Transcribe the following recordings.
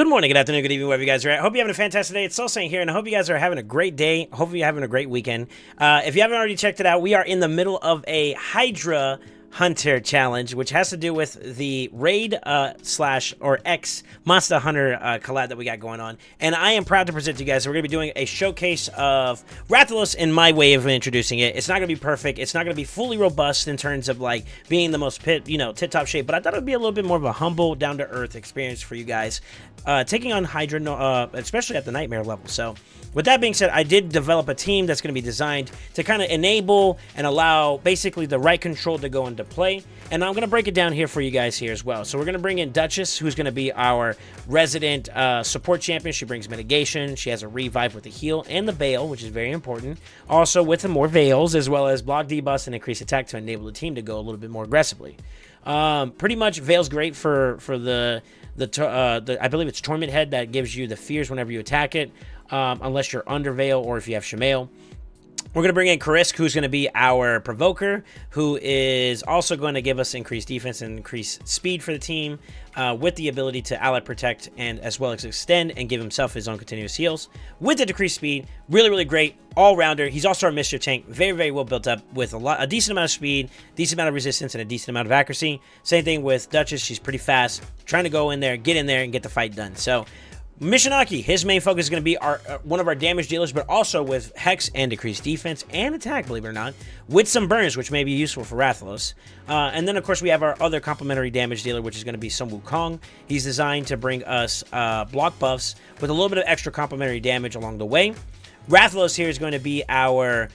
Good morning, good afternoon, good evening, wherever you guys are at. Hope you're having a fantastic day. It's SoulSaint here, and I hope you guys are having a great day. Hopefully you're having a great weekend. If you haven't already checked it out, we are in the middle of a Hydra Hunter challenge, which has to do with the raid slash or X Monster Hunter collab that we got going on. And I am proud to present to you guys, we're going to be doing a showcase of Rathalos in my way of introducing it. It's not going to be perfect. It's not going to be fully robust in terms of like being the most tip-top shape, but I thought it would be a little bit more of a humble, down-to-earth experience for you guys. Taking on Hydra, especially at the Nightmare level. So with that being said, I did develop a team that's going to be designed to kind of enable and allow basically the right control to go into play. And I'm going to break it down here for you guys here as well. So we're going to bring in Duchess, who's going to be our resident support champion. She brings mitigation. She has a revive with the heal and the veil, which is very important. Also with the more veils, as well as block debuffs and increase attack to enable the team to go a little bit more aggressively. Pretty much veil's great for the I believe it's Torment Head that gives you the fears whenever you attack it, unless you're under veil or if you have Shamail. We're going to bring in Karisk, who's going to be our provoker, who is also going to give us increased defense and increased speed for the team, with the ability to ally protect and as well as extend and give himself his own continuous heals. With the decreased speed, really, really great all-rounder. He's also our Mischief tank, very, very well built up with a decent amount of speed, decent amount of resistance, and a decent amount of accuracy. Same thing with Duchess. She's pretty fast, trying to go in there, and get the fight done. So Mishinaki, his main focus is going to be one of our damage dealers, but also with Hex and decreased defense and attack, believe it or not, with some burns, which may be useful for Rathalos. And then, of course, we have our other complementary damage dealer, which is going to be Sun Wukong. He's designed to bring us block buffs with a little bit of extra complementary damage along the way. Rathalos here is going to be our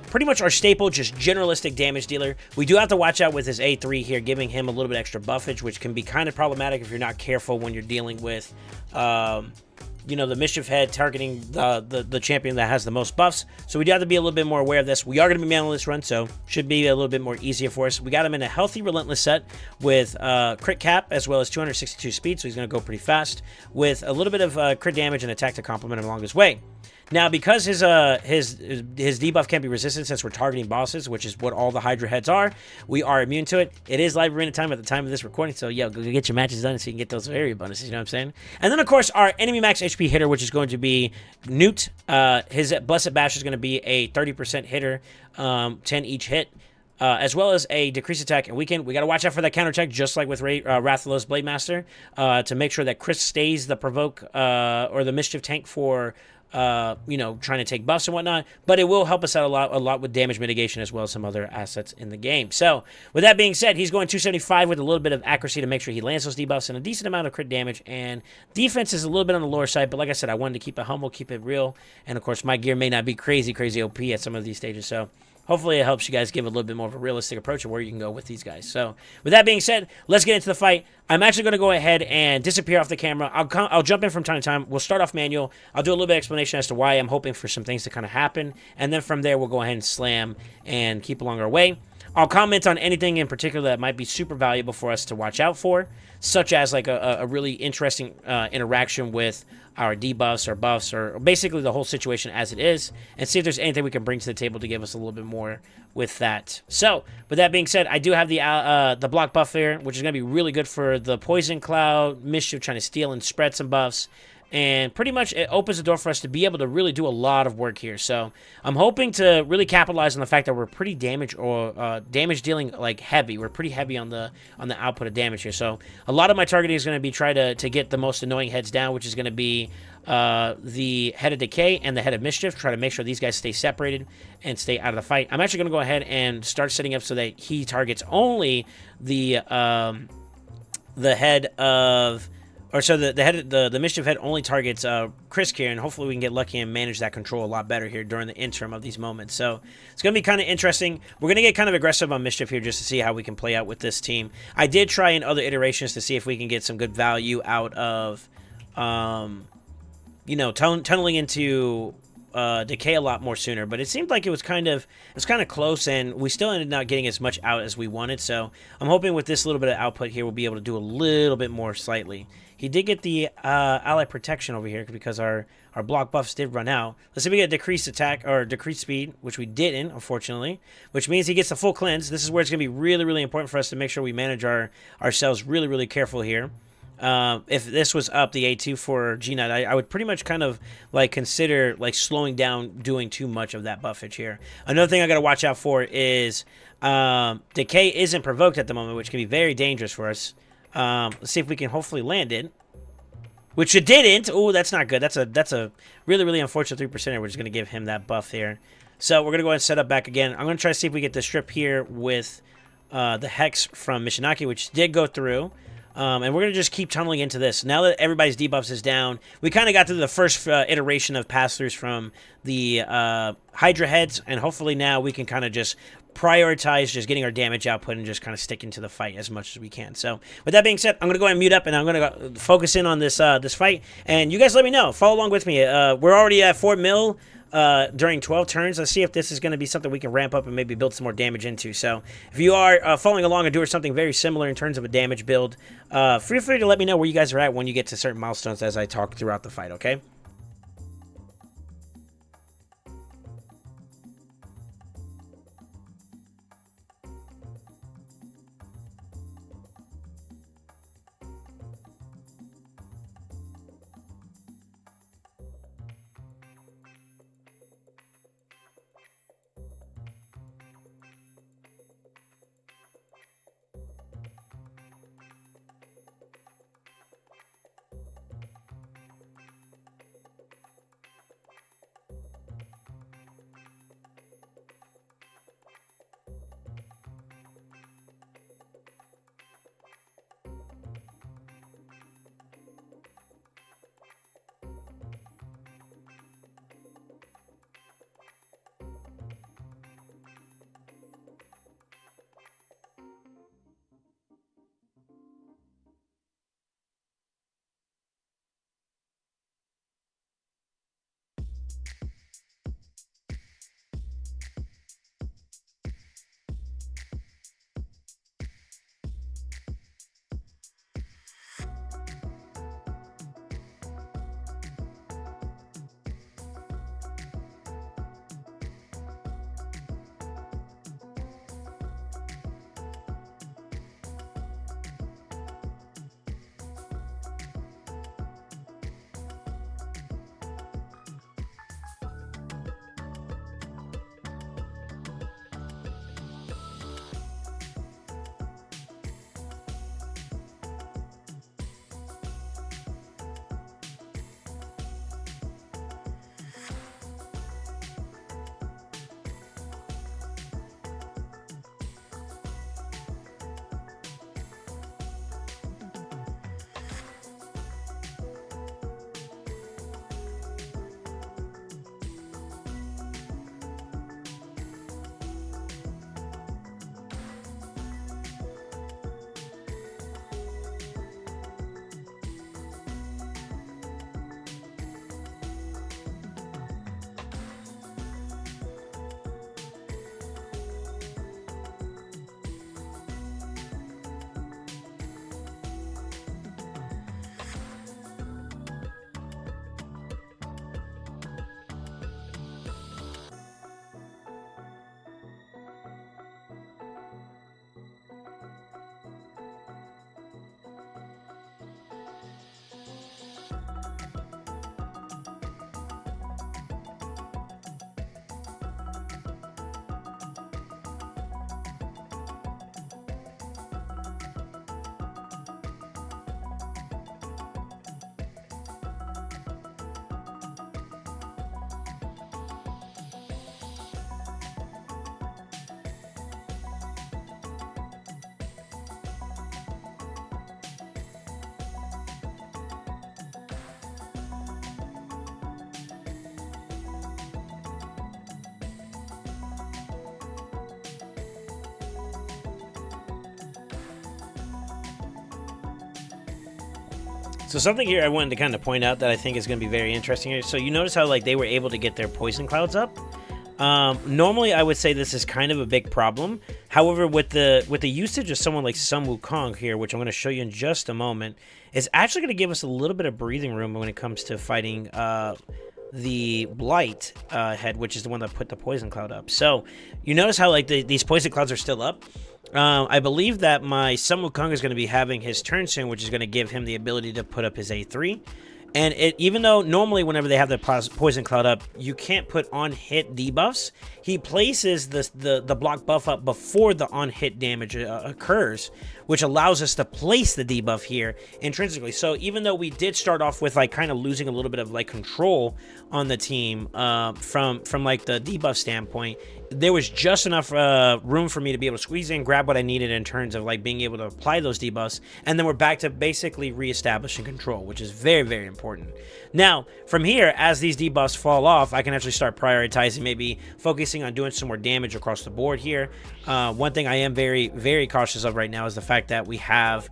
pretty much our staple, just generalistic damage dealer. We do have to watch out with his A3 here, giving him a little bit extra buffage, which can be kind of problematic if you're not careful when you're dealing with the Mischief Head targeting the champion that has the most buffs. So we do have to be a little bit more aware of this. We are going to be manning this run, so should be a little bit more easier for us. We got him in a healthy Relentless set with crit cap as well as 262 speed, so he's going to go pretty fast with a little bit of crit damage and attack to complement him along his way. Now, because his debuff can't be resistant since we're targeting bosses, which is what all the Hydra heads are, we are immune to it. It is live arena time at the time of this recording, so go get your matches done so you can get those area bonuses, you know what I'm saying? And then, of course, our enemy max HP hitter, which is going to be Newt. His Blessed Bash is going to be a 30% hitter, 10 each hit. As well as a decreased attack and weaken. We got to watch out for that counter attack, just like with Rathalos Blade Master, to make sure that Chris stays the provoke or the mischief tank for trying to take buffs and whatnot, but it will help us out a lot with damage mitigation as well as some other assets in the game. So with that being said, he's going 275 with a little bit of accuracy to make sure he lands those debuffs and a decent amount of crit damage, and defense is a little bit on the lower side, but like I said, I wanted to keep it humble, keep it real, and of course my gear may not be crazy OP at some of these stages, so hopefully it helps you guys give a little bit more of a realistic approach of where you can go with these guys. So with that being said, let's get into the fight. I'm actually going to go ahead and disappear off the camera. I'll jump in from time to time. We'll start off manual. I'll do a little bit of explanation as to why I'm hoping for some things to kind of happen. And then from there, we'll go ahead and slam and keep along our way. I'll comment on anything in particular that might be super valuable for us to watch out for, such as like a really interesting interaction with our debuffs or buffs or basically the whole situation as it is, and see if there's anything we can bring to the table to give us a little bit more with that. So with that being said, I do have the block buff here, which is going to be really good for the Poison Cloud, Mischief trying to steal and spread some buffs. And pretty much it opens the door for us to be able to really do a lot of work here. So I'm hoping to really capitalize on the fact that we're pretty damage dealing like heavy. We're pretty heavy on the output of damage here. So a lot of my targeting is going to be try to get the most annoying heads down, which is going to be the Head of Decay and the Head of Mischief. Try to make sure these guys stay separated and stay out of the fight. I'm actually going to go ahead and start setting up so that he targets only the head of... Or so the Mischief Head only targets Chris here, and hopefully we can get lucky and manage that control a lot better here during the interim of these moments. So it's going to be kind of interesting. We're going to get kind of aggressive on Mischief here just to see how we can play out with this team. I did try in other iterations to see if we can get some good value out of, tunneling into Decay a lot more sooner, but it seemed like it was kind of close, and we still ended up not getting as much out as we wanted. So I'm hoping with this little bit of output here, we'll be able to do a little bit more slightly. He did get the ally protection over here because our block buffs did run out. Let's see if we get decreased attack or decreased speed, which we didn't, unfortunately, which means he gets the full cleanse. This is where it's going to be really, really important for us to make sure we manage ourselves really, really careful here. If this was up the A2 for G-Nut, I would pretty much kind of like consider like slowing down doing too much of that buffage here. Another thing I got to watch out for is Decay isn't provoked at the moment, which can be very dangerous for us. Let's see if we can hopefully land it. Which it didn't. Oh, that's not good. That's a really, really unfortunate 3%er. We're just going to give him that buff here. So we're going to go ahead and set up back again. I'm going to try to see if we get the strip here with the Hex from Mishinaki, which did go through. And we're going to just keep tunneling into this. Now that everybody's debuffs is down, we kind of got through the first iteration of pass-throughs from the Hydra heads, and hopefully now we can kind of just prioritize just getting our damage output and just kind of sticking to the fight as much as we can. So with that being said, I'm going to go ahead and mute up, and I'm going to focus in on this this fight. And you guys let me know. Follow along with me. We're already at 4 mil. During 12 turns. Let's see if this is going to be something we can ramp up and maybe build some more damage into. So if you are following along and doing something very similar in terms of a damage build, feel free to let me know where you guys are at when you get to certain milestones as I talk throughout the fight, okay? So something here I wanted to kind of point out that I think is going to be very interesting here. So you notice how like they were able to get their poison clouds up. Normally I would say this is kind of a big problem. However, with the usage of someone like Sun Wukong here, which I'm going to show you in just a moment, is actually going to give us a little bit of breathing room when it comes to fighting the Blight head, which is the one that put the poison cloud up. So you notice how like these poison clouds are still up. I believe that my Sun Wukong is going to be having his turn soon, which is going to give him the ability to put up his A3. And even though normally whenever they have the Poison Cloud up, you can't put on-hit debuffs, he places the block buff up before the on-hit damage occurs, which allows us to place the debuff here intrinsically. So even though we did start off with like kind of losing a little bit of like control on the team from like the debuff standpoint, there was just enough room for me to be able to squeeze in, grab what I needed in terms of like being able to apply those debuffs, and then we're back to basically reestablishing control, which is very, very important. Now, from here, as these debuffs fall off, I can actually start prioritizing, maybe focusing on doing some more damage across the board here. One thing I am very, very cautious of right now is the fact that we have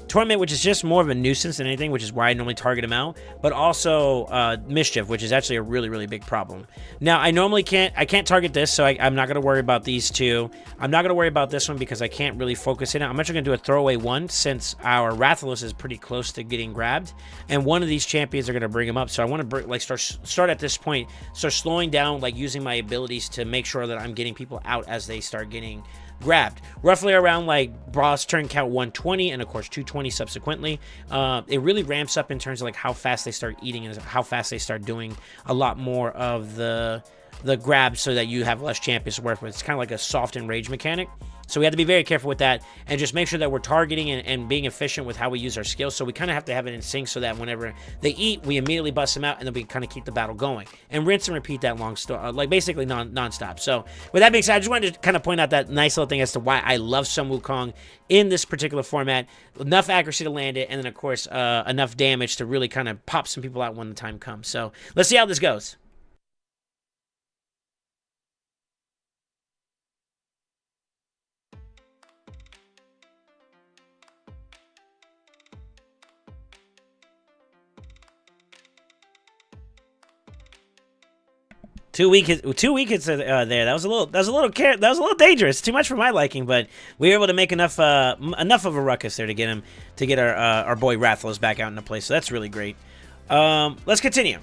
Torment, which is just more of a nuisance than anything, which is why I normally target him out, but also Mischief, which is actually a really, really big problem. Now, I can't target this, so I'm not going to worry about these two. I'm not going to worry about this one because I can't really focus it. I'm actually going to do a throwaway one since our Rathalos is pretty close to getting grabbed, and one of these champions are going to bring him up. So I want to like start at this point, start slowing down, like using my abilities to make sure that I'm getting people out as they start getting grabbed. Roughly around like boss turn count 120 and of course 220 subsequently. It really ramps up in terms of like how fast they start eating and how fast they start doing a lot more of the grabs so that you have less champions to work with. It's kind of like a soft enrage mechanic. So we have to be very careful with that and just make sure that we're targeting and being efficient with how we use our skills. So we kind of have to have it in sync so that whenever they eat, we immediately bust them out and then we kind of keep the battle going. And rinse and repeat that like basically non-stop. So with that being said, I just wanted to kind of point out that nice little thing as to why I love Sun Wukong in this particular format. Enough accuracy to land it, and then of course enough damage to really kind of pop some people out when the time comes. So let's see how this goes. 2 weeks there. That was a little dangerous. Too much for my liking, but we were able to make enough of a ruckus there to get our boy Rathalos back out into play. So that's really great. Let's continue.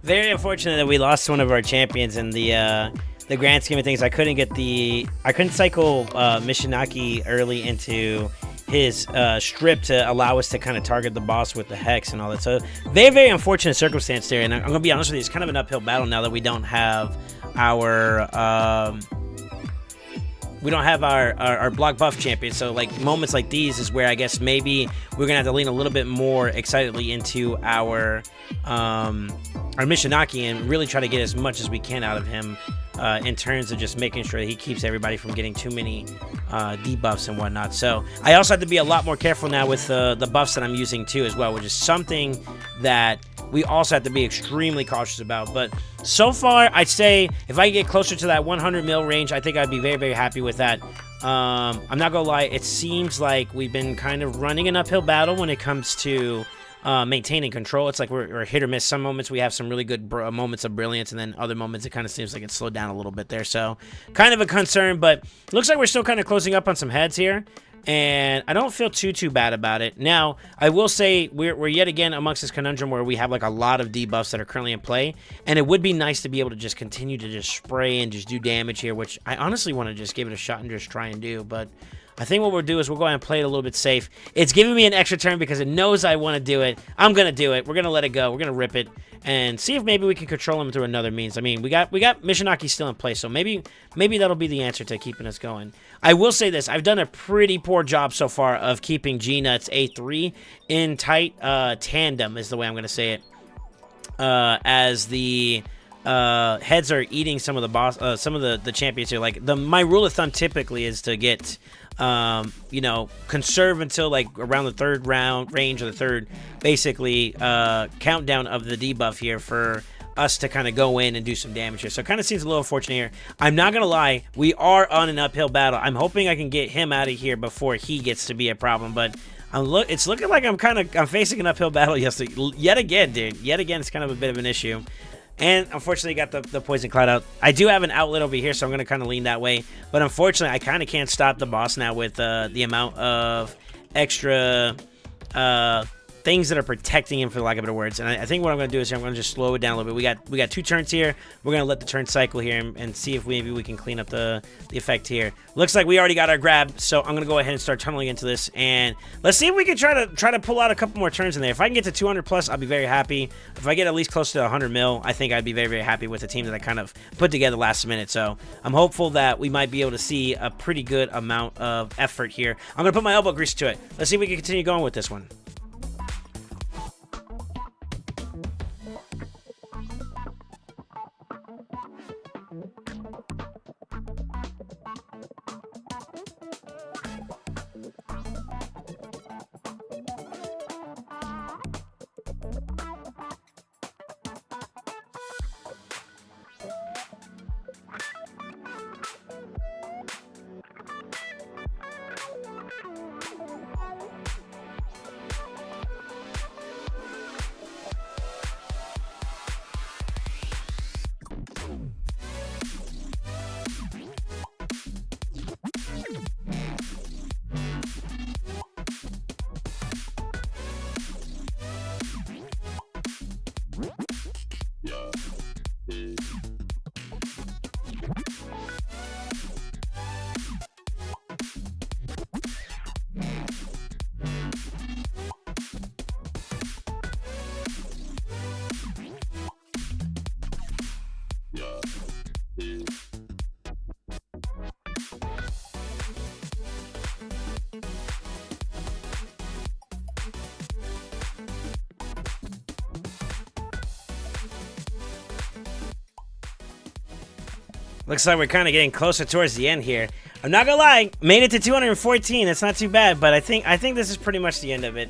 Very unfortunate that we lost one of our champions in the grand scheme of things. I couldn't cycle Mishinaki early into his strip to allow us to kind of target the boss with the hex and all that. So very, very unfortunate circumstance there. And I'm gonna be honest with you, it's kind of an uphill battle now that we don't have our block buff champion. So like moments like these is where I guess maybe we're gonna have to lean a little bit more excitedly into our Mishinaki and really try to get as much as we can out of him in terms of just making sure that he keeps everybody from getting too many debuffs and whatnot. So I also have to be a lot more careful now with the buffs that I'm using too as well, which is something that we also have to be extremely cautious about. But so far, I'd say if I get closer to that 100 mil range, I think I'd be very, very happy with that. I'm not gonna lie, it seems like we've been kind of running an uphill battle when it comes to maintaining control. It's like we're hit or miss. Some moments we have some really good moments of brilliance, and then other moments it kind of seems like it's slowed down a little bit there. So kind of a concern, but looks like we're still kind of closing up on some heads here. And I don't feel too bad about it. Now, I will say we're yet again amongst this conundrum where we have like a lot of debuffs that are currently in play, and it would be nice to be able to just continue to just spray and just do damage here, which I honestly want to just give it a shot and just try and do. But I think what we'll do is we'll go ahead and play it a little bit safe. It's giving me an extra turn because it knows I want to do it. I'm gonna do it. We're gonna let it go. We're gonna rip it and see if maybe we can control him through another means. I mean, we got Mishinaki still in place, so maybe that'll be the answer to keeping us going. I will say this: I've done a pretty poor job so far of keeping G-Nuts A3 in tight tandem, is the way I'm gonna say it. As the heads are eating some of the champions here. Like my rule of thumb typically is to get conserve until like around the third round range, or the third basically countdown of the debuff here for us to kind of go in and do some damage here. So it kind of seems a little unfortunate here. I'm not gonna lie, we are on an uphill battle. I'm hoping I can get him out of here before he gets to be a problem, but it's looking like I'm facing an uphill battle yet again, dude. Yet again, it's kind of a bit of an issue. And unfortunately, got the poison cloud out. I do have an outlet over here, so I'm going to kind of lean that way. But unfortunately, I kind of can't stop the boss now with the amount of extra things that are protecting him, for lack of better words. And I think what I'm going to do is I'm going to just slow it down a little bit. We got 2 turns here. We're going to let the turn cycle here and see if maybe we can clean up the effect here. Looks like we already got our grab, so I'm going to go ahead and start tunneling into this. And let's see if we can try to pull out a couple more turns in there. If I can get to 200 plus, I'll be very happy. If I get at least close to 100 mil, I think I'd be very, very happy with the team that I kind of put together last minute. So I'm hopeful that we might be able to see a pretty good amount of effort here. I'm going to put my elbow grease to it. Let's see if we can continue going with this one. Looks like we're kind of getting closer towards the end here. I'm not gonna lie, made it to 214. That's not too bad, but I think this is pretty much the end of it.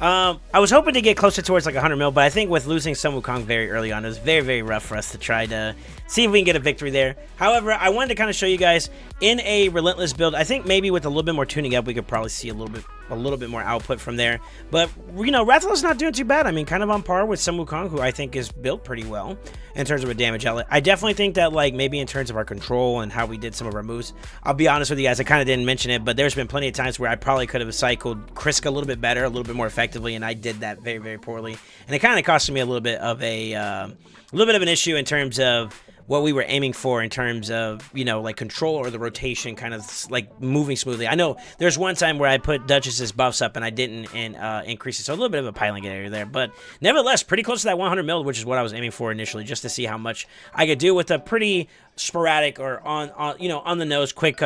I was hoping to get closer towards like 100 mil, but I think with losing Sun Wukong very early on, it was very, very rough for us to try to see if we can get a victory there. However, I wanted to kind of show you guys in a Relentless build. I think maybe with a little bit more tuning up, we could probably see a little bit a little bit more output from there. But, you know, Rathalos not doing too bad. I mean, kind of on par with Sun Wukong, who I think is built pretty well in terms of a damage outlet. I definitely think that, like, maybe in terms of our control and how we did some of our moves, I'll be honest with you guys, I kind of didn't mention it, but there's been plenty of times where I probably could have cycled Kriska a little bit better, a little bit more effectively, and I did that very, very poorly. And it kind of costed me a little bit of an issue in terms of what we were aiming for in terms of, you know, like control or the rotation kind of like moving smoothly. I know there's one time where I put Duchess's buffs up and I didn't increase it, so a little bit of a piling area there, but nevertheless pretty close to that 100 mil, which is what I was aiming for initially, just to see how much I could do with a pretty sporadic or on the nose quick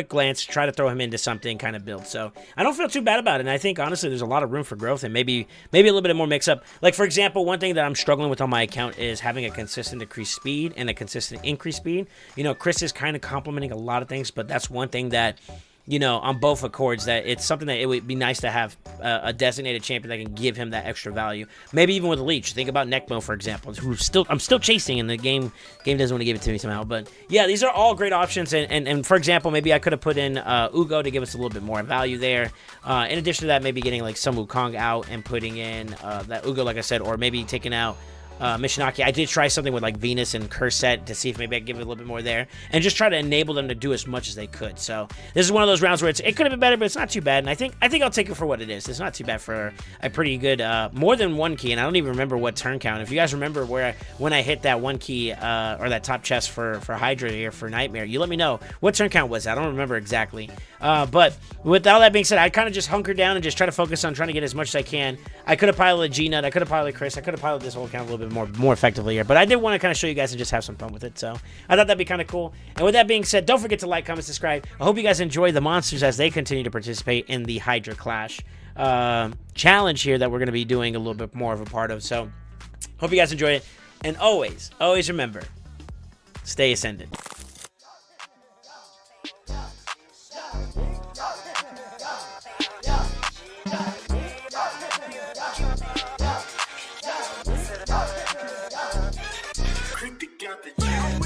glance, try to throw him into something kind of build. So I don't feel too bad about it, and I think honestly there's a lot of room for growth and maybe a little bit more mix up. Like for example, one thing that I'm struggling with on my account is having a consistent decreased speed and a consistent increased speed. You know, Chris is kind of complementing a lot of things, but that's one thing that, you know, on both accords, that it's something that it would be nice to have a designated champion that can give him that extra value. Maybe even with Leech. Think about Necmo, for example, who I'm still chasing, and the game doesn't want to give it to me somehow. But yeah, these are all great options. And for example, maybe I could have put in Ugo to give us a little bit more value there. In addition to that, maybe getting like Sun Wukong out and putting in that Ugo, like I said, or maybe taking out Mishinaki. I did try something with like Venus and Curset to see if maybe I could give it a little bit more there and just try to enable them to do as much as they could. So this is one of those rounds where it could have been better, but it's not too bad. And I think I'll take it for what it is. It's not too bad for a pretty good more than one key. And I don't even remember what turn count. If you guys remember when I hit that one key or that top chest for Hydra here for Nightmare, you let me know what turn count was. I don't remember exactly. But with all that being said, I kind of just hunker down and just try to focus on trying to get as much as I can. I could have piloted G-Nut. I could have piloted Chris. I could have piloted this whole account a little bit more effectively here. But I did want to kind of show you guys and just have some fun with it. So I thought that'd be kind of cool. And with that being said, don't forget to like, comment, subscribe. I hope you guys enjoy the monsters as they continue to participate in the Hydra Clash challenge here that we're going to be doing a little bit more of a part of. So hope you guys enjoy it. And always remember, stay ascended. Got the